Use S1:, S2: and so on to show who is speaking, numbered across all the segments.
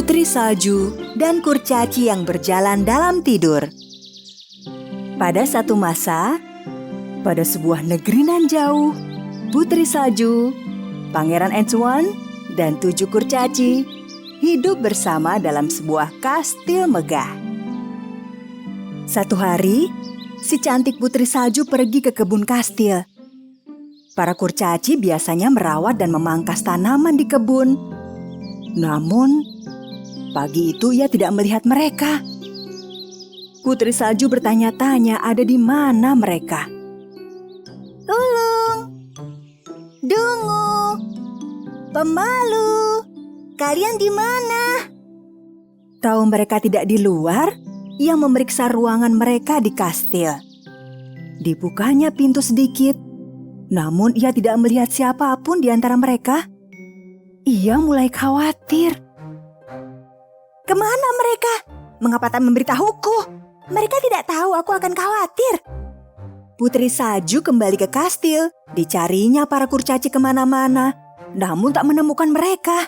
S1: Putri Salju dan Kurcaci yang berjalan dalam tidur. Pada satu masa, pada sebuah negeri nan jauh, Putri Salju, Pangeran Antoine, dan 7 kurcaci hidup bersama dalam sebuah kastil megah. Satu hari, si cantik Putri Salju pergi ke kebun kastil. Para kurcaci biasanya merawat dan memangkas tanaman di kebun. Namun, pagi itu ia tidak melihat mereka. Putri Salju bertanya-tanya ada di mana mereka. Tulung, Dungu, Pemalu, kalian di mana? Tahu mereka tidak di luar, ia memeriksa ruangan mereka di kastil. Dibukanya pintu sedikit, namun ia tidak melihat siapapun di antara mereka. Ia mulai khawatir. Kemana mereka? Mengapa tak memberitahuku? Mereka tidak tahu aku akan khawatir. Putri Salju kembali ke kastil. Dicarinya para kurcaci kemana-mana, namun tak menemukan mereka.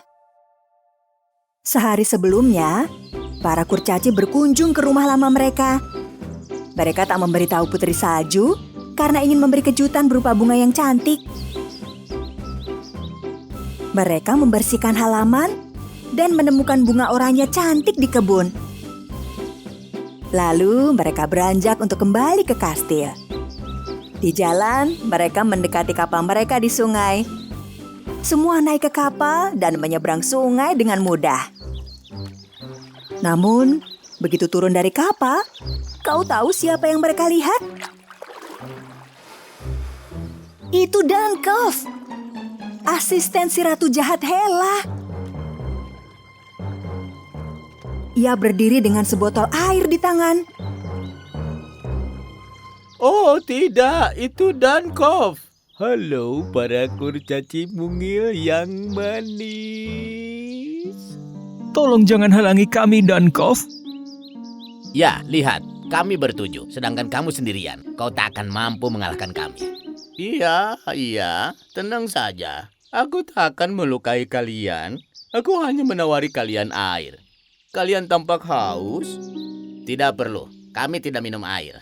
S1: Sehari sebelumnya, para kurcaci berkunjung ke rumah lama mereka. Mereka tak memberitahu Putri Salju karena ingin memberi kejutan berupa bunga yang cantik. Mereka membersihkan halaman dan menemukan bunga oranye cantik di kebun. Lalu mereka beranjak untuk kembali ke kastil. Di jalan, mereka mendekati kapal mereka di sungai. Semua naik ke kapal dan menyeberang sungai dengan mudah. Namun, begitu turun dari kapal, kau tahu siapa yang mereka lihat? Itu Dankov, asisten si Ratu Jahat Hela. Ia berdiri dengan sebotol air di tangan.
S2: Oh tidak, itu Dankov. Halo para kurcaci mungil yang manis.
S3: Tolong jangan halangi kami, Dankov.
S4: Ya, lihat, kami bertujuh, sedangkan kamu sendirian. Kau tak akan mampu mengalahkan kami.
S2: Iya, tenang saja. Aku tak akan melukai kalian. Aku hanya menawari kalian air. Kalian tampak haus.
S4: Tidak perlu, kami tidak minum air.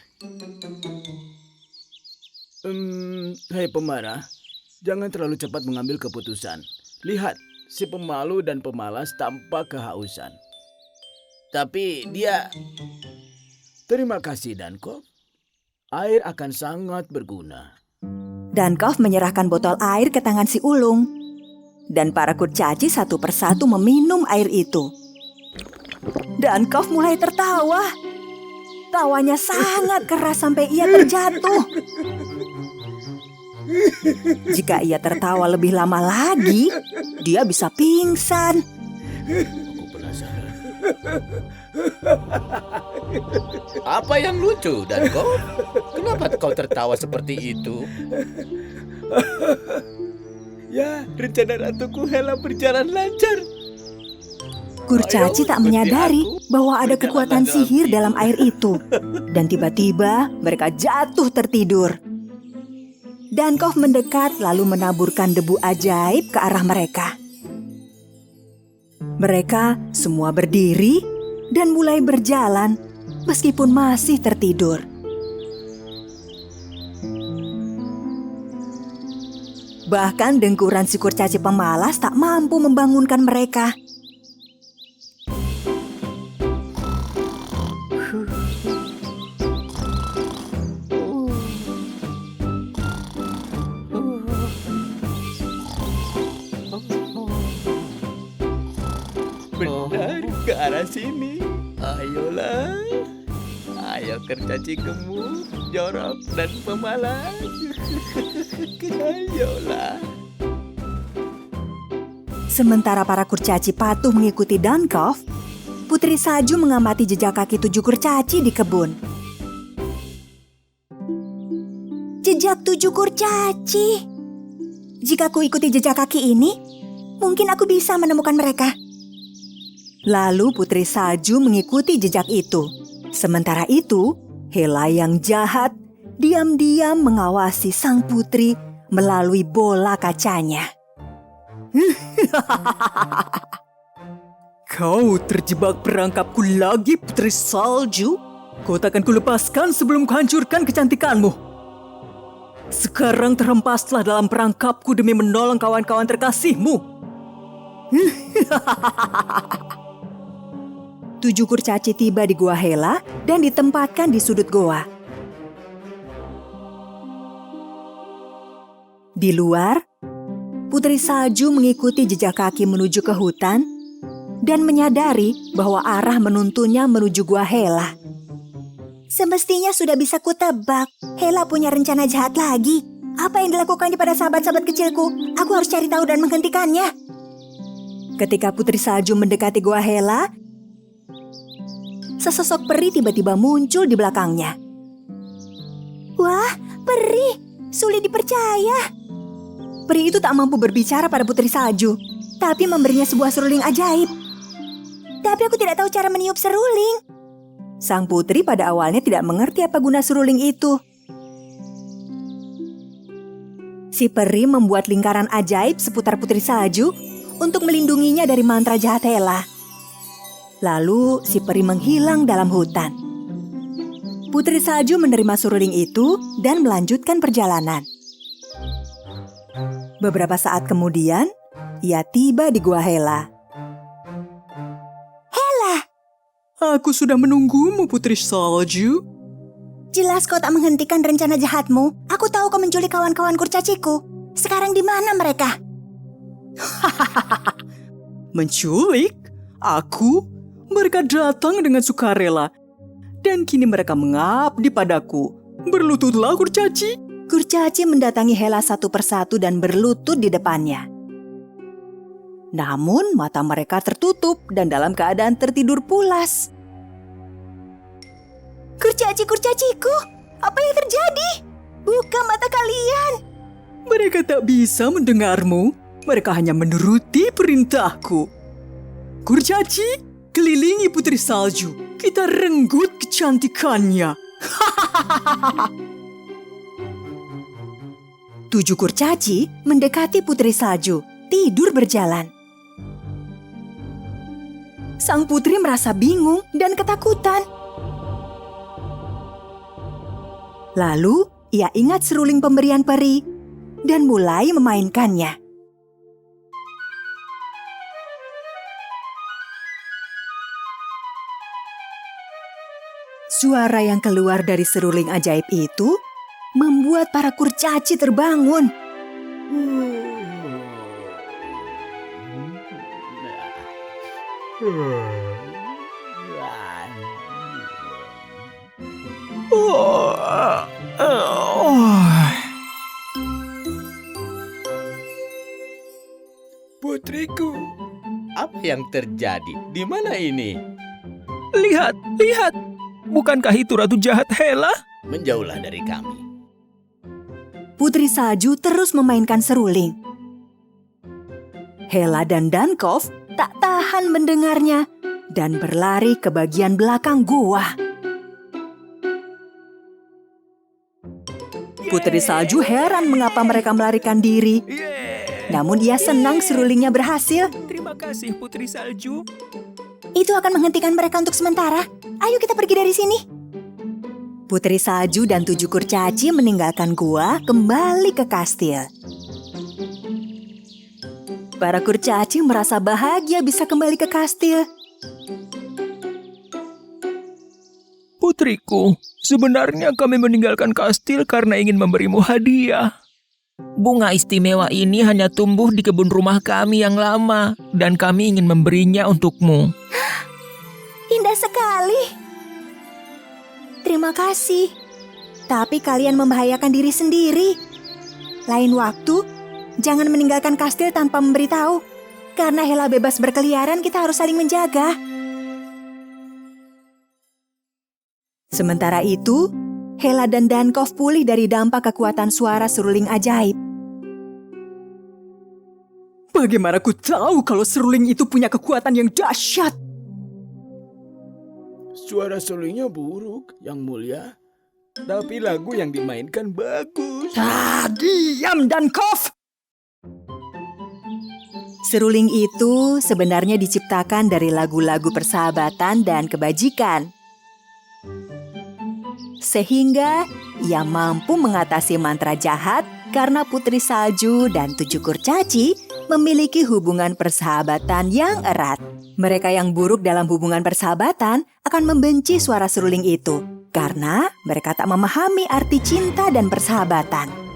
S2: Hei pemarah, jangan terlalu cepat mengambil keputusan. Lihat, si pemalu dan pemalas tampak kehausan.
S4: Tapi dia...
S2: Terima kasih, Dankov. Air akan sangat berguna.
S1: Dankov menyerahkan botol air ke tangan si ulung. Dan para kurcaci satu persatu meminum air itu. Dankov mulai tertawa. Tawanya sangat keras sampai ia terjatuh. Jika ia tertawa lebih lama lagi, dia bisa pingsan.
S2: Aku penasaran.
S4: Apa yang lucu, Dankov? Kenapa kau tertawa seperti itu?
S2: Ya, rencana Ratuku Hela berjalan lancar.
S1: Kurcaci tak menyadari bahwa ada kekuatan sihir dalam air itu. Dan tiba-tiba mereka jatuh tertidur. Dankov mendekat lalu menaburkan debu ajaib ke arah mereka. Mereka semua berdiri dan mulai berjalan meskipun masih tertidur. Bahkan dengkuran si kurcaci pemalas tak mampu membangunkan mereka.
S2: Benar, ke arah sini. Ayolah. Ayo kurcaci gemuk, jorok, dan pemalas. Ayolah.
S1: Sementara para kurcaci patuh mengikuti Dankov, Putri Salju mengamati jejak kaki 7 kurcaci di kebun. Jejak 7 kurcaci. Jika ku ikuti jejak kaki ini, mungkin aku bisa menemukan mereka. Lalu Putri Salju mengikuti jejak itu. Sementara itu, Hela yang jahat diam-diam mengawasi sang putri melalui bola kacanya.
S5: Kau terjebak perangkapku lagi, Putri Salju. Kau takkan kulepaskan sebelum kuhancurkan kecantikanmu. Sekarang terhempaslah dalam perangkapku demi menolong kawan-kawan terkasihmu.
S1: 7 kurcaci tiba di Gua Hela dan ditempatkan di sudut goa. Di luar, Putri Salju mengikuti jejak kaki menuju ke hutan dan menyadari bahwa arah menuntunnya menuju Gua Hela. Semestinya sudah bisa kutebak, Hela punya rencana jahat lagi. Apa yang dilakukannya pada sahabat-sahabat kecilku? Aku harus cari tahu dan menghentikannya. Ketika Putri Salju mendekati Gua Hela, sesosok peri tiba-tiba muncul di belakangnya. Wah, peri! Sulit dipercaya. Peri itu tak mampu berbicara pada Putri Salju, tapi memberinya sebuah seruling ajaib. Tapi aku tidak tahu cara meniup seruling. Sang putri pada awalnya tidak mengerti apa guna seruling itu. Si peri membuat lingkaran ajaib seputar Putri Salju untuk melindunginya dari mantra jahat Hela. Lalu si peri menghilang dalam hutan. Putri Salju menerima seruling itu dan melanjutkan perjalanan. Beberapa saat kemudian, ia tiba di Gua Hela.
S5: Aku sudah menunggumu, Putri Salju.
S1: Jelas kau tak menghentikan rencana jahatmu. Aku tahu kau menculik kawan-kawan kurcaciku. Sekarang di mana mereka?
S5: Menculik? Aku? Mereka datang dengan sukarela. Dan kini mereka mengabdi padaku. Berlututlah, kurcaci.
S1: Kurcaci mendatangi Hela satu persatu dan berlutut di depannya. Namun mata mereka tertutup dan dalam keadaan tertidur pulas. Kurcaci-kurcaciku, apa yang terjadi? Buka mata kalian.
S5: Mereka tak bisa mendengarmu. Mereka hanya menuruti perintahku. Kurcaci, kelilingi Putri Salju. Kita renggut kecantikannya.
S1: 7 kurcaci mendekati Putri Salju, tidur berjalan. Sang putri merasa bingung dan ketakutan. Lalu, ia ingat seruling pemberian peri dan mulai memainkannya. Suara yang keluar dari seruling ajaib itu membuat para kurcaci terbangun.
S2: Putriku, apa yang terjadi? Di mana ini?
S3: Lihat, lihat. Bukankah itu ratu jahat Hela?
S2: Menjauhlah dari kami.
S1: Putri Salju terus memainkan seruling. Hela dan Dankov tak tahan mendengarnya dan berlari ke bagian belakang gua. Putri Salju heran mengapa mereka melarikan diri. Namun ia senang serulingnya berhasil.
S3: Terima kasih, Putri Salju.
S1: Itu akan menghentikan mereka untuk sementara. Ayo kita pergi dari sini. Putri Salju dan 7 kurcaci meninggalkan gua kembali ke kastil. Para kurcaci merasa bahagia bisa kembali ke kastil.
S3: Putriku, sebenarnya kami meninggalkan kastil karena ingin memberimu hadiah. Bunga istimewa ini hanya tumbuh di kebun rumah kami yang lama, dan kami ingin memberinya untukmu.
S1: Indah sekali. Terima kasih. Tapi kalian membahayakan diri sendiri. Lain waktu, jangan meninggalkan kastil tanpa memberitahu. Karena Hela bebas berkeliaran, kita harus saling menjaga. Sementara itu, Hela dan Dankov pulih dari dampak kekuatan suara seruling ajaib.
S5: Bagaimana ku tahu kalau seruling itu punya kekuatan yang dahsyat?
S2: Suara serulingnya buruk, Yang Mulia. Tapi lagu yang dimainkan bagus.
S5: Diam, Dankov!
S1: Seruling itu sebenarnya diciptakan dari lagu-lagu persahabatan dan kebajikan. Sehingga ia mampu mengatasi mantra jahat karena Putri Salju dan 7 kurcaci memiliki hubungan persahabatan yang erat. Mereka yang buruk dalam hubungan persahabatan akan membenci suara seruling itu karena mereka tak memahami arti cinta dan persahabatan.